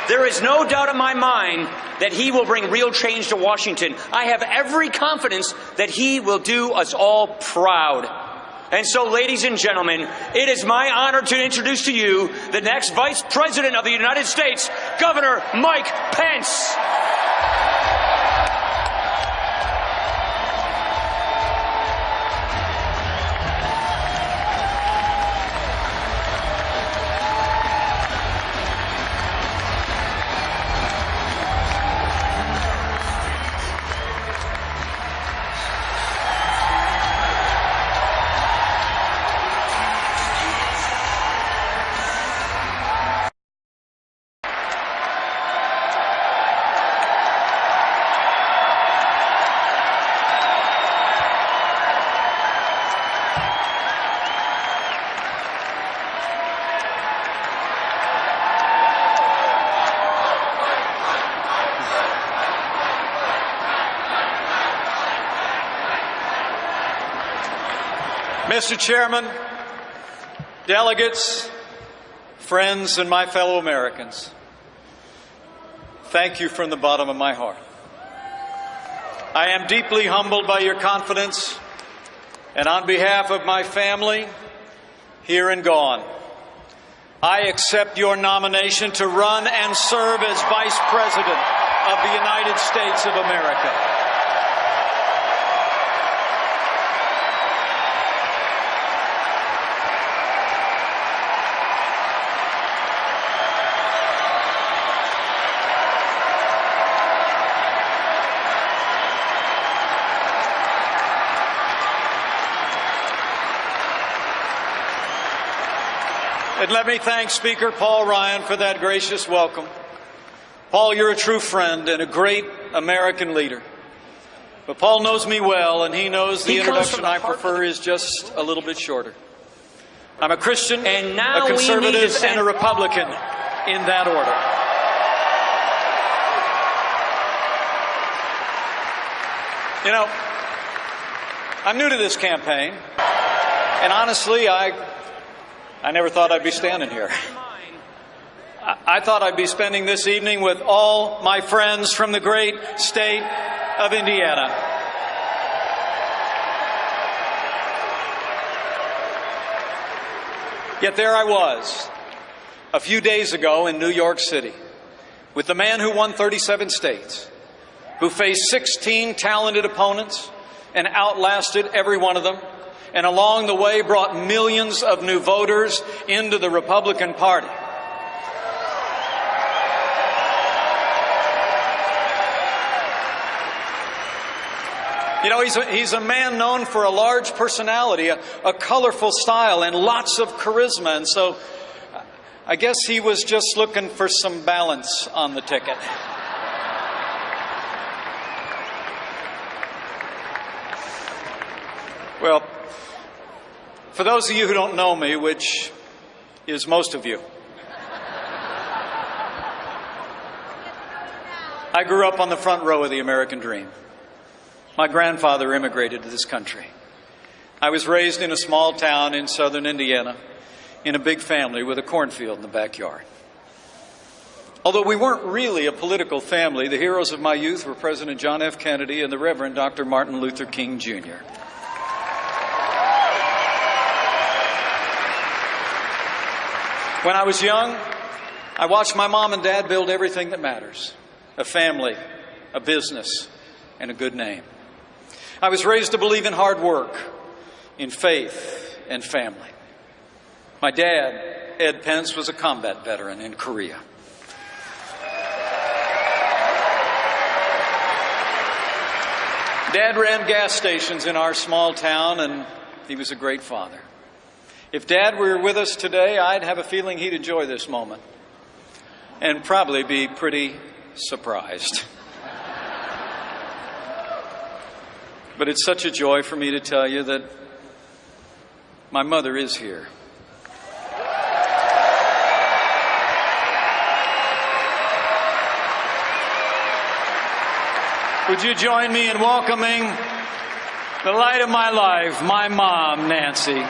There is no doubt in my mind that he will bring real change to Washington. I have every confidence that he will do us all proud. And so, ladies and gentlemen, it is my honor to introduce to you the next Vice President of the United States, Governor Mike Pence. Mr. Chairman, delegates, friends, and my fellow Americans, thank you from the bottom of my heart. I am deeply humbled by your confidence, and on behalf of my family, here and gone, I accept your nomination to run and serve as Vice President of the United States of America. And let me thank Speaker Paul Ryan for that gracious welcome. Paul, you're a true friend and a great American leader. But Paul knows me well, and he knows the introduction I prefer is just a little bit shorter. I'm a Christian, a conservative, and a Republican in that order. You know, I'm new to this campaign, and honestly, I never thought I'd be standing here. I thought I'd be spending this evening with all my friends from the great state of Indiana. Yet there I was, a few days ago in New York City, with the man who won 37 states, who faced 16 talented opponents and outlasted every one of them, and along the way brought millions of new voters into the Republican Party. You know, he's a man known for a large personality, a colorful style, and lots of charisma. And so I guess he was just looking for some balance on the ticket. Well, for those of you who don't know me, which is most of you, I grew up on the front row of the American dream. My grandfather immigrated to this country. I was raised in a small town in southern Indiana in a big family with a cornfield in the backyard. Although we weren't really a political family, the heroes of my youth were President John F. Kennedy and the Reverend Dr. Martin Luther King, Jr. When I was young, I watched my mom and dad build everything that matters: a family, a business, and a good name. I was raised to believe in hard work, in faith, and family. My dad, Ed Pence, was a combat veteran in Korea. Dad ran gas stations in our small town, and he was a great father. If Dad were with us today, I'd have a feeling he'd enjoy this moment and probably be pretty surprised. But it's such a joy for me to tell you that my mother is here. Would you join me in welcoming the light of my life, my mom, Nancy?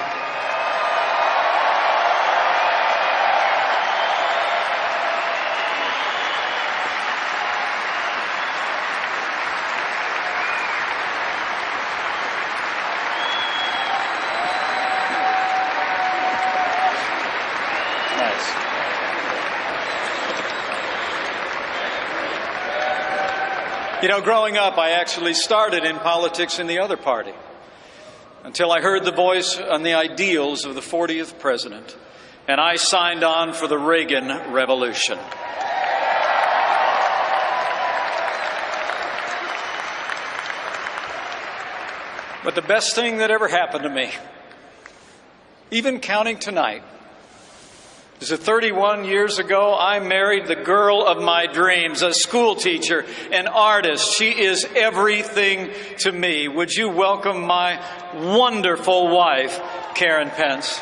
Nice. You know, growing up, I actually started in politics in the other party until I heard the voice on the ideals of the 40th president, and I signed on for the Reagan Revolution. But the best thing that ever happened to me, even counting tonight, is that 31 years ago, I married the girl of my dreams, a school teacher, an artist. She is everything to me. Would you welcome my wonderful wife, Karen Pence?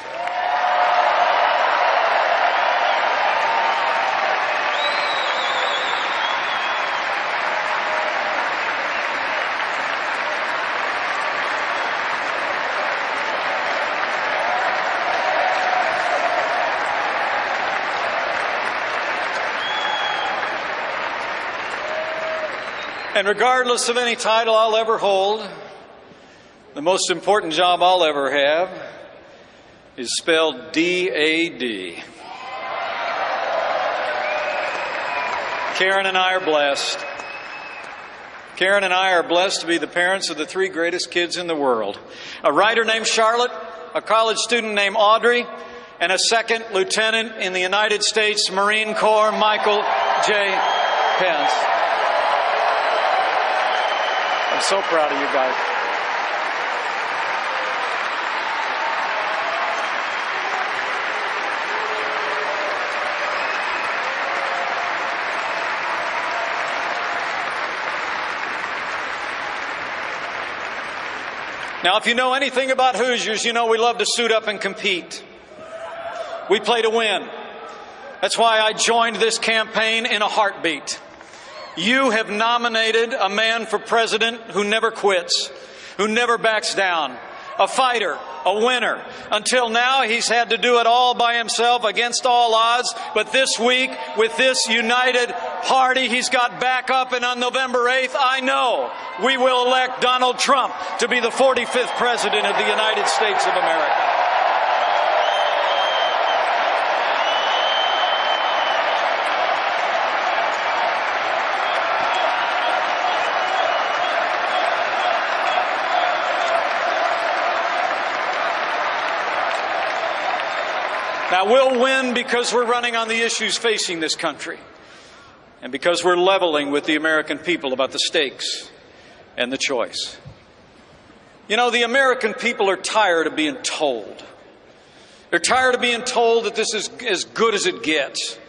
And regardless of any title I'll ever hold, the most important job I'll ever have is spelled D-A-D. Karen and I are blessed. Karen and I are blessed to be the parents of the three greatest kids in the world. A writer named Charlotte, a college student named Audrey, and a second lieutenant in the United States Marine Corps, Michael J. Pence. I'm so proud of you guys. Now, if you know anything about Hoosiers, you know we love to suit up and compete. We play to win. That's why I joined this campaign in a heartbeat. You have nominated a man for president who never quits, who never backs down, a fighter, a winner. Until now, he's had to do it all by himself against all odds. But this week, with this united party, he's got backup. And on November 8th, I know we will elect Donald Trump to be the 45th president of the United States of America. Now, we'll win because we're running on the issues facing this country and because we're leveling with the American people about the stakes and the choice. You know, the American people are tired of being told. They're tired of being told that this is as good as it gets.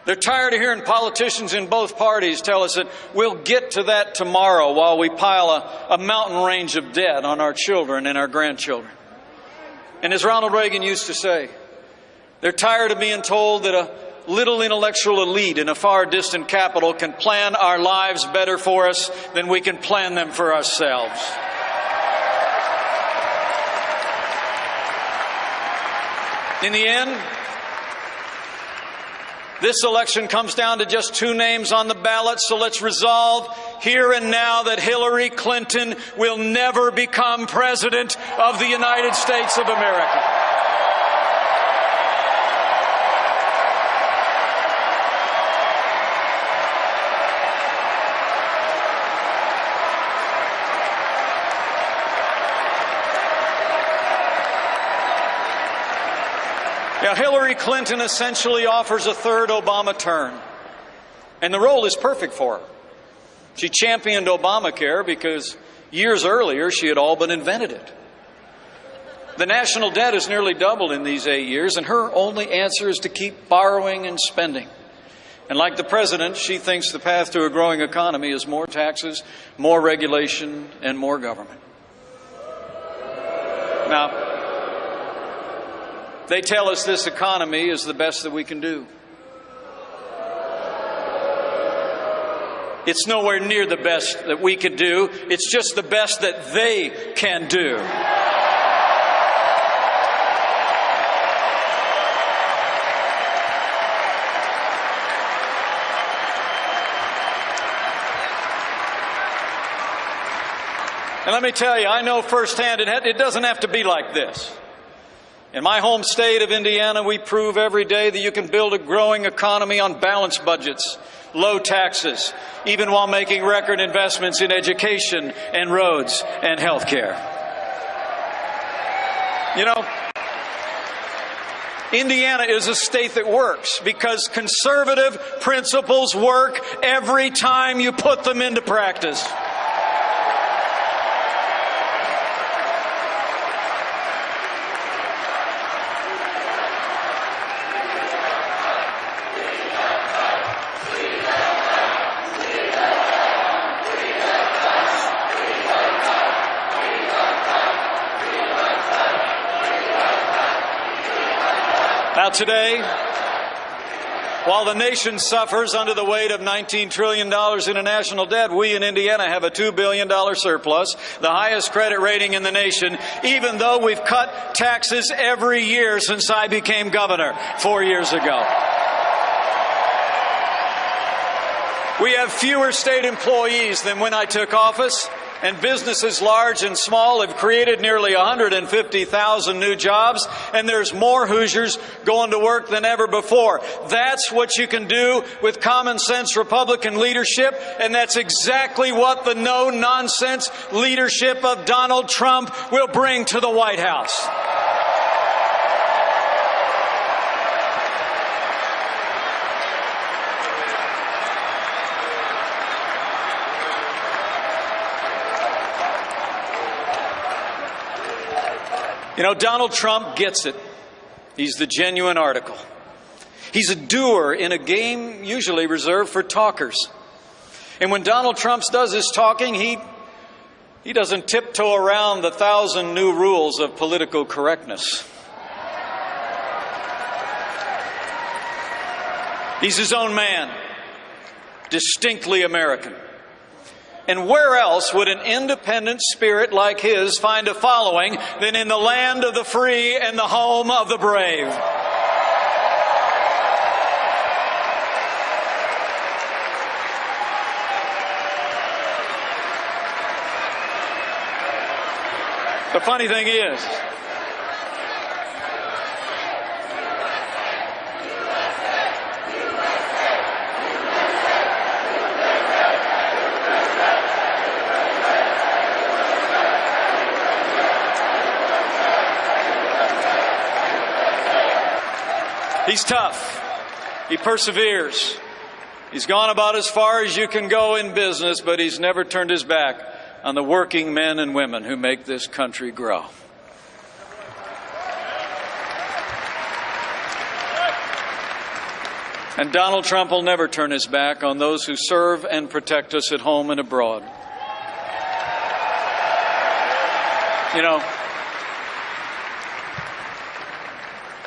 They're tired of hearing politicians in both parties tell us that we'll get to that tomorrow while we pile a mountain range of debt on our children and our grandchildren. And as Ronald Reagan used to say, they're tired of being told that a little intellectual elite in a far distant capital can plan our lives better for us than we can plan them for ourselves. In the end, this election comes down to just two names on the ballot, so let's resolve here and now that Hillary Clinton will never become president of the United States of America. Now, Hillary Clinton essentially offers a third Obama term, and the role is perfect for her. She championed Obamacare because years earlier she had all but invented it. The national debt has nearly doubled in these 8 years, and her only answer is to keep borrowing and spending. And like the president, she thinks the path to a growing economy is more taxes, more regulation, and more government. Now, they tell us this economy is the best that we can do. It's nowhere near the best that we can do. It's just the best that they can do. And let me tell you, I know firsthand it doesn't have to be like this. In my home state of Indiana, we prove every day that you can build a growing economy on balanced budgets, low taxes, even while making record investments in education and roads and health care. You know, Indiana is a state that works because conservative principles work every time you put them into practice. Now today, while the nation suffers under the weight of $19 trillion in a national debt, we in Indiana have a $2 billion surplus, the highest credit rating in the nation, even though we've cut taxes every year since I became governor 4 years ago. We have fewer state employees than when I took office, and businesses large and small have created nearly 150,000 new jobs, and there's more Hoosiers going to work than ever before. That's what you can do with common sense Republican leadership, and that's exactly what the no-nonsense leadership of Donald Trump will bring to the White House. You know, Donald Trump gets it. He's the genuine article. He's a doer in a game usually reserved for talkers. And when Donald Trump does his talking, he doesn't tiptoe around the 1,000 new rules of political correctness. He's his own man, distinctly American. And where else would an independent spirit like his find a following than in the land of the free and the home of the brave? The funny thing is, he's tough. He perseveres. He's gone about as far as you can go in business, but he's never turned his back on the working men and women who make this country grow. And Donald Trump will never turn his back on those who serve and protect us at home and abroad. You know,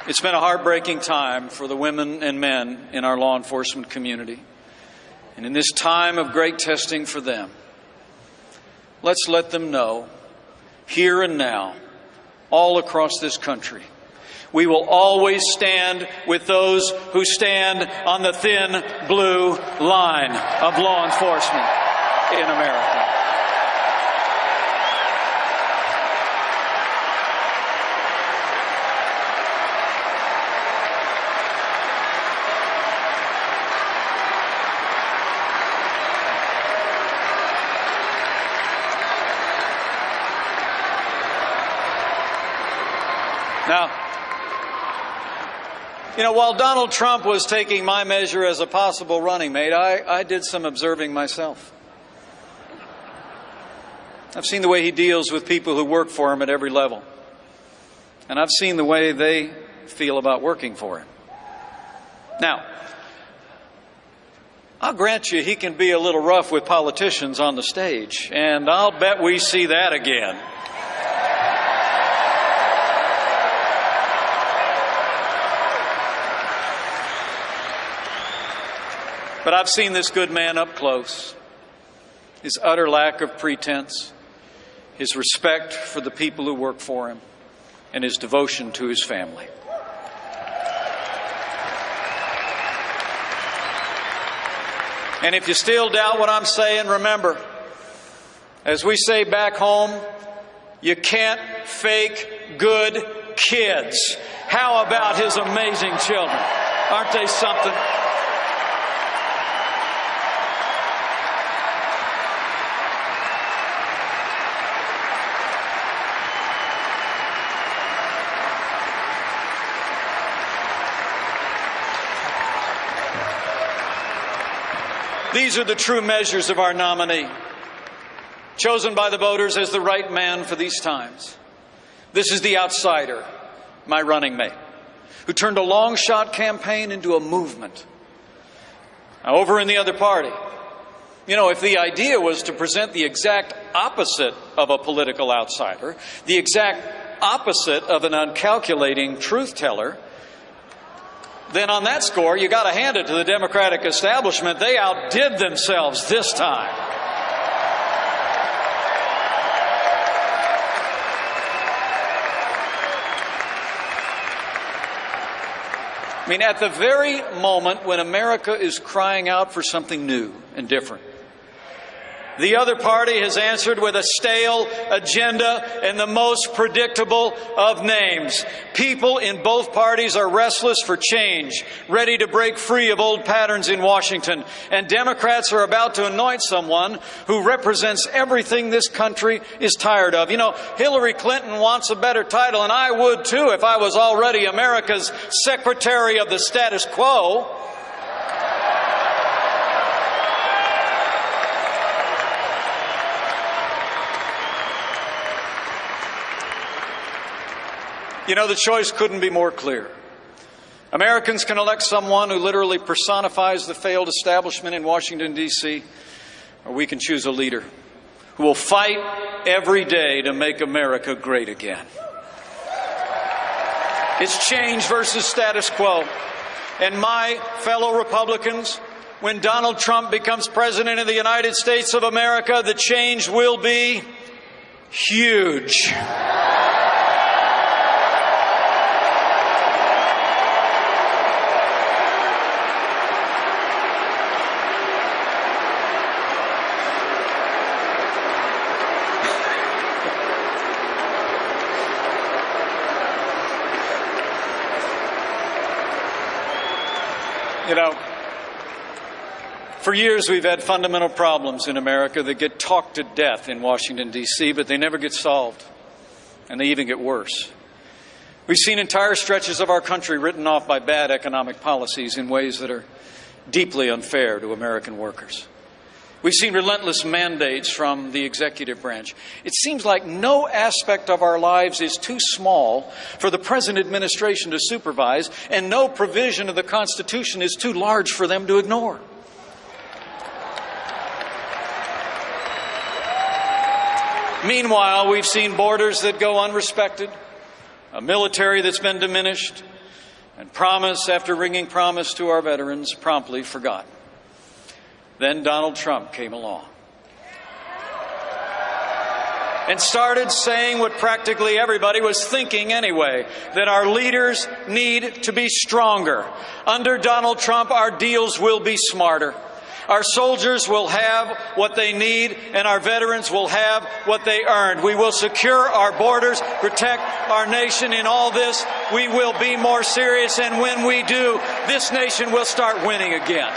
it's been a heartbreaking time for the women and men in our law enforcement community. And in this time of great testing for them, let's let them know, here and now, all across this country, we will always stand with those who stand on the thin blue line of law enforcement in America. Now, you know, while Donald Trump was taking my measure as a possible running mate, I did some observing myself. I've seen the way he deals with people who work for him at every level. And I've seen the way they feel about working for him. Now, I'll grant you he can be a little rough with politicians on the stage, and I'll bet we see that again. But I've seen this good man up close, his utter lack of pretense, his respect for the people who work for him, and his devotion to his family. And if you still doubt what I'm saying, remember, as we say back home, you can't fake good kids. How about his amazing children? Aren't they something? These are the true measures of our nominee, chosen by the voters as the right man for these times. This is the outsider, my running mate, who turned a long-shot campaign into a movement. Now, over in the other party, if the idea was to present the exact opposite of a political outsider, the exact opposite of an uncalculating truth teller, then on that score, you got to hand it to the Democratic establishment. They outdid themselves this time. At the very moment when America is crying out for something new and different, the other party has answered with a stale agenda and the most predictable of names. People in both parties are restless for change, ready to break free of old patterns in Washington. And Democrats are about to anoint someone who represents everything this country is tired of. Hillary Clinton wants a better title, and I would too if I was already America's Secretary of the Status Quo. The choice couldn't be more clear. Americans can elect someone who literally personifies the failed establishment in Washington, D.C., or we can choose a leader who will fight every day to make America great again. It's change versus status quo. And my fellow Republicans, when Donald Trump becomes President of the United States of America, the change will be huge. For years we've had fundamental problems in America that get talked to death in Washington, D.C., but they never get solved, and they even get worse. We've seen entire stretches of our country written off by bad economic policies in ways that are deeply unfair to American workers. We've seen relentless mandates from the executive branch. It seems like no aspect of our lives is too small for the present administration to supervise, and no provision of the Constitution is too large for them to ignore. Meanwhile, we've seen borders that go unrespected, a military that's been diminished, and promise after ringing promise to our veterans promptly forgotten. Then Donald Trump came along and started saying what practically everybody was thinking anyway, that our leaders need to be stronger. Under Donald Trump, our deals will be smarter. Our soldiers will have what they need, and our veterans will have what they earned. We will secure our borders, protect our nation. In all this, we will be more serious, and when we do, this nation will start winning again.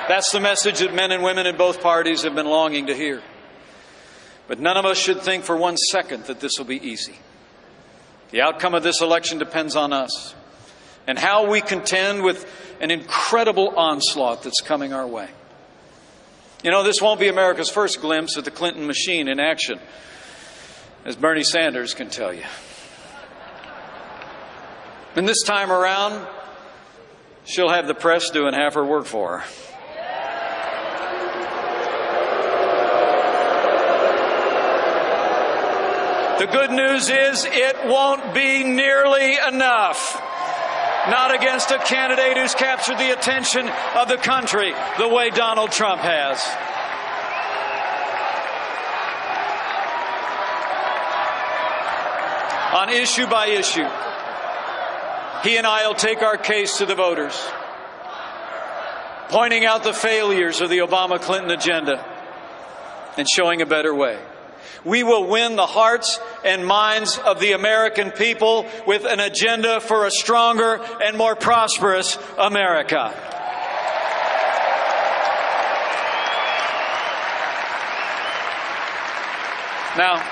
That's the message that men and women in both parties have been longing to hear. But none of us should think for 1 second that this will be easy. The outcome of this election depends on us and how we contend with an incredible onslaught that's coming our way. This won't be America's first glimpse of the Clinton machine in action, as Bernie Sanders can tell you. And this time around, she'll have the press doing half her work for her. The good news is it won't be nearly enough. Not against a candidate who's captured the attention of the country the way Donald Trump has. on issue by issue. He and I will take our case to the voters, pointing out the failures of the Obama-Clinton agenda and showing a better way. We will win the hearts and minds of the American people with an agenda for a stronger and more prosperous America. Now,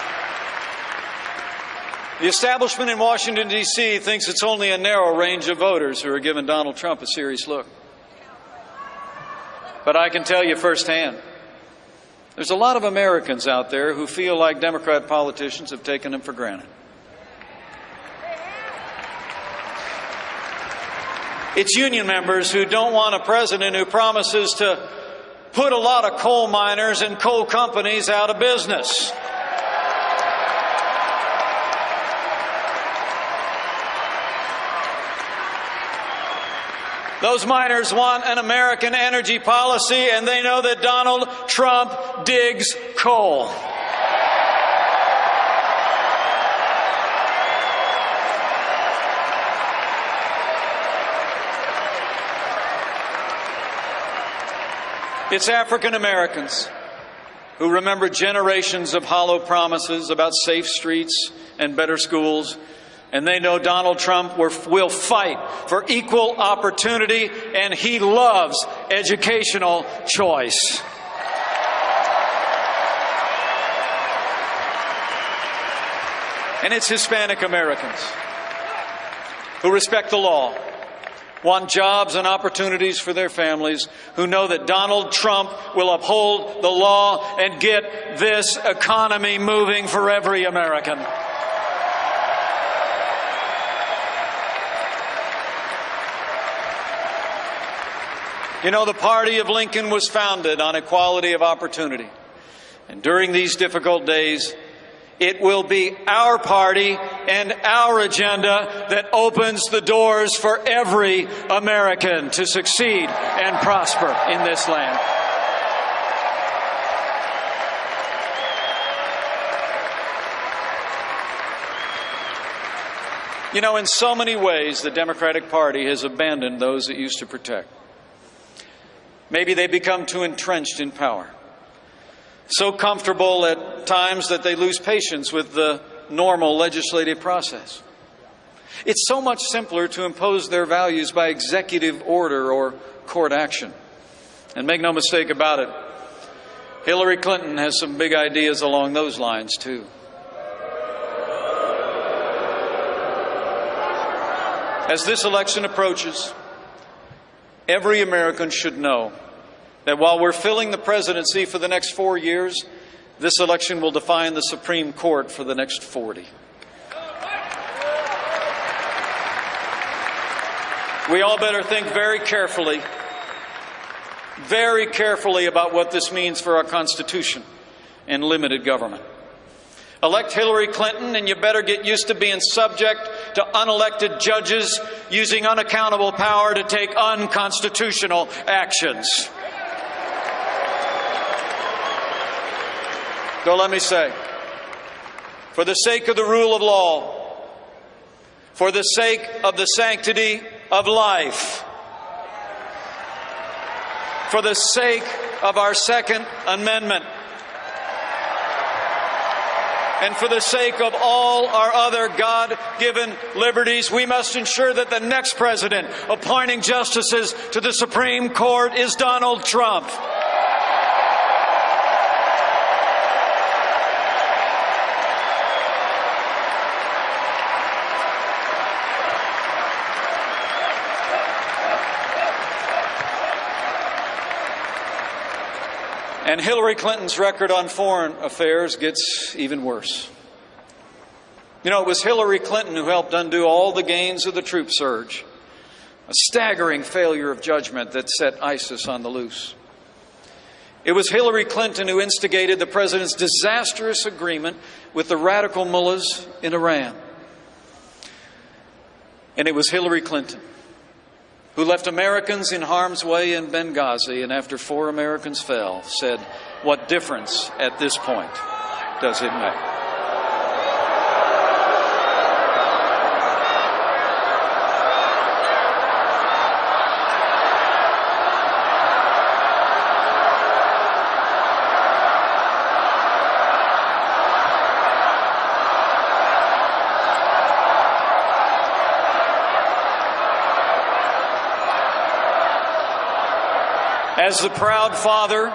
the establishment in Washington, D.C. thinks it's only a narrow range of voters who are giving Donald Trump a serious look. But I can tell you firsthand, there's a lot of Americans out there who feel like Democrat politicians have taken them for granted. It's union members who don't want a president who promises to put a lot of coal miners and coal companies out of business. Those miners want an American energy policy, and they know that Donald Trump digs coal. It's African Americans who remember generations of hollow promises about safe streets and better schools. And they know Donald Trump will fight for equal opportunity, and he loves educational choice. And it's Hispanic Americans who respect the law, want jobs and opportunities for their families, who know that Donald Trump will uphold the law and get this economy moving for every American. You know, the party of Lincoln was founded on equality of opportunity. And during these difficult days, it will be our party and our agenda that opens the doors for every American to succeed and prosper in this land. You know, in so many ways, the Democratic Party has abandoned those it used to protect. Maybe they become too entrenched in power, so comfortable at times that they lose patience with the normal legislative process. It's so much simpler to impose their values by executive order or court action. And make no mistake about it, Hillary Clinton has some big ideas along those lines, too. As this election approaches, every American should know that while we're filling the presidency for the next 4 years, this election will define the Supreme Court for the next 40. We all better think very carefully about what this means for our Constitution and limited government. Elect Hillary Clinton, and you better get used to being subject to unelected judges using unaccountable power to take unconstitutional actions. So let me say, for the sake of the rule of law, for the sake of the sanctity of life, for the sake of our Second Amendment, and for the sake of all our other God-given liberties, we must ensure that the next president appointing justices to the Supreme Court is Donald Trump. And Hillary Clinton's record on foreign affairs gets even worse. You know, it was Hillary Clinton who helped undo all the gains of the troop surge, a staggering failure of judgment that set ISIS on the loose. It was Hillary Clinton who instigated the president's disastrous agreement with the radical mullahs in Iran. And it was Hillary Clinton who left Americans in harm's way in Benghazi, and after 4 Americans fell, said, "What difference at this point does it make?" As the proud father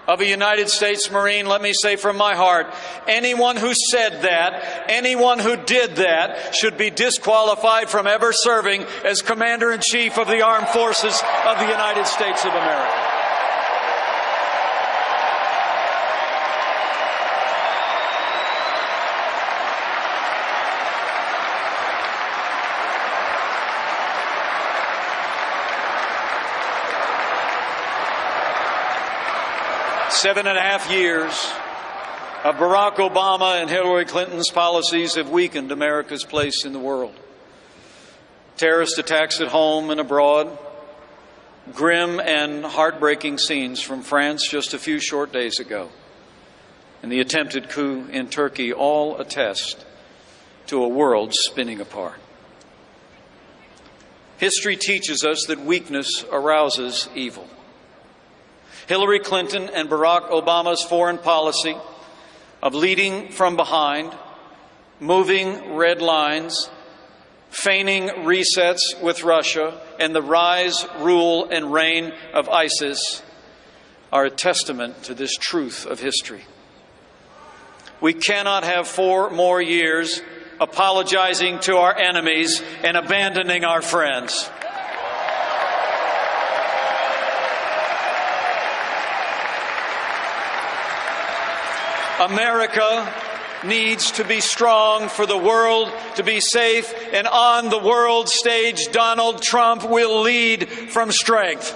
of a United States Marine, let me say from my heart, anyone who said that, anyone who did that, should be disqualified from ever serving as Commander-in-Chief of the Armed Forces of the United States of America. 7.5 years of Barack Obama and Hillary Clinton's policies have weakened America's place in the world. Terrorist attacks at home and abroad, grim and heartbreaking scenes from France just a few short days ago, and the attempted coup in Turkey all attest to a world spinning apart. History teaches us that weakness arouses evil. Hillary Clinton and Barack Obama's foreign policy of leading from behind, moving red lines, feigning resets with Russia, and the rise, rule, and reign of ISIS are a testament to this truth of history. We cannot have 4 more years apologizing to our enemies and abandoning our friends. America needs to be strong for the world to be safe, and on the world stage, Donald Trump will lead from strength.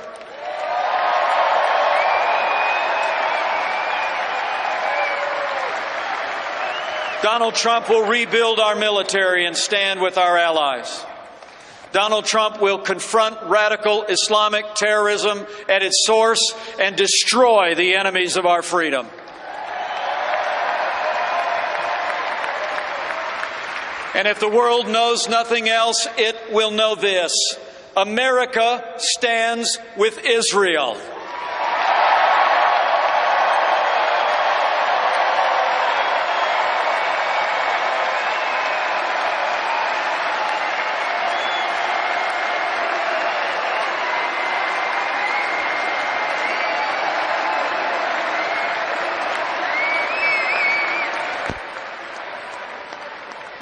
Donald Trump will rebuild our military and stand with our allies. Donald Trump will confront radical Islamic terrorism at its source and destroy the enemies of our freedom. And if the world knows nothing else, it will know this: America stands with Israel.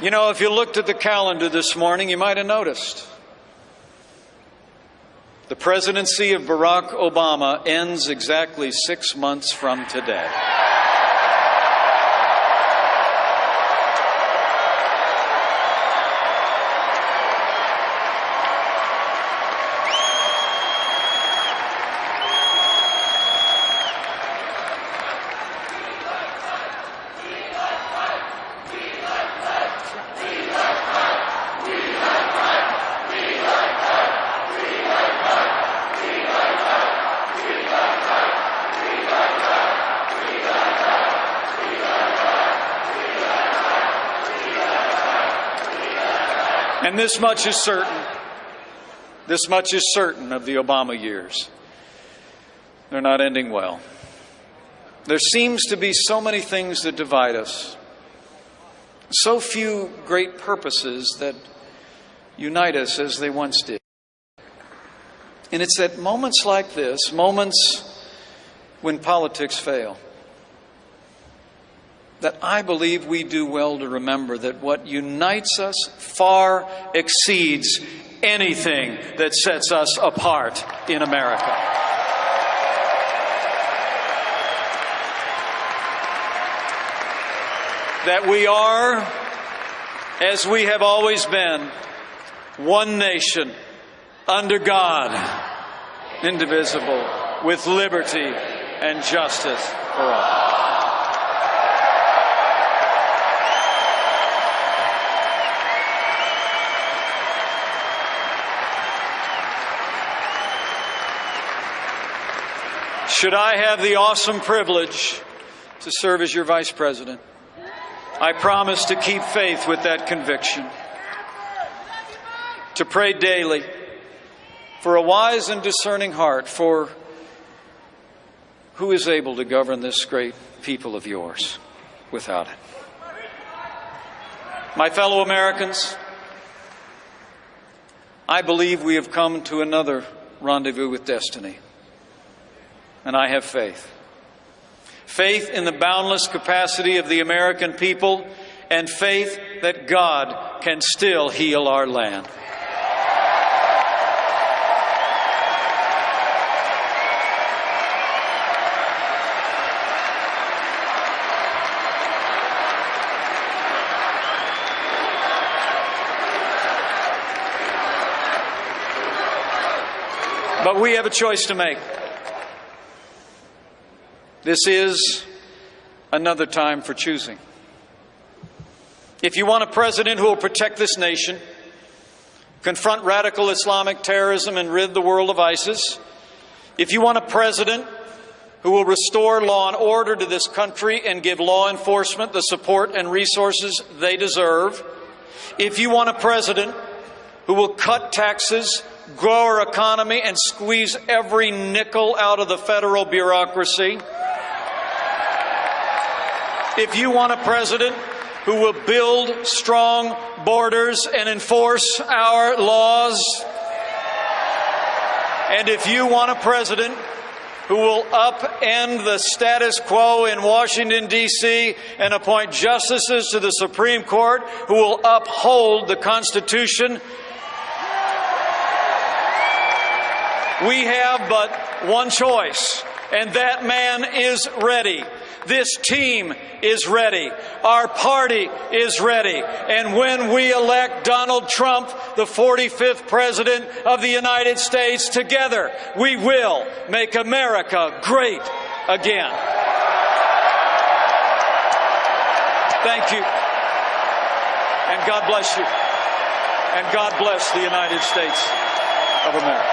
You know, if you looked at the calendar this morning, you might have noticed the presidency of Barack Obama ends exactly 6 months from today. And this much is certain. This much is certain of the Obama years. They're not ending well. There seems to be so many things that divide us. So few great purposes that unite us as they once did. And it's at moments like this, moments when politics fail, that I believe we do well to remember that what unites us far exceeds anything that sets us apart in America. That we are, as we have always been, one nation, under God, indivisible, with liberty and justice for all. Should I have the awesome privilege to serve as your Vice President, I promise to keep faith with that conviction, to pray daily for a wise and discerning heart for who is able to govern this great people of yours without it. My fellow Americans, I believe we have come to another rendezvous with destiny. and I have faith. Faith in the boundless capacity of the American people, and faith that God can still heal our land. But we have a choice to make. This is another time for choosing. If you want a president who will protect this nation, confront radical Islamic terrorism, and rid the world of ISIS, if you want a president who will restore law and order to this country and give law enforcement the support and resources they deserve, if you want a president who will cut taxes, grow our economy, and squeeze every nickel out of the federal bureaucracy, if you want a president who will build strong borders and enforce our laws, and if you want a president who will upend the status quo in Washington, D.C. and appoint justices to the Supreme Court who will uphold the Constitution, we have but one choice, and that man is ready. This team is ready. Our party is ready. And when we elect Donald Trump, the 45th President of the United States, together, we will make America great again. Thank you. And God bless you. And God bless the United States of America.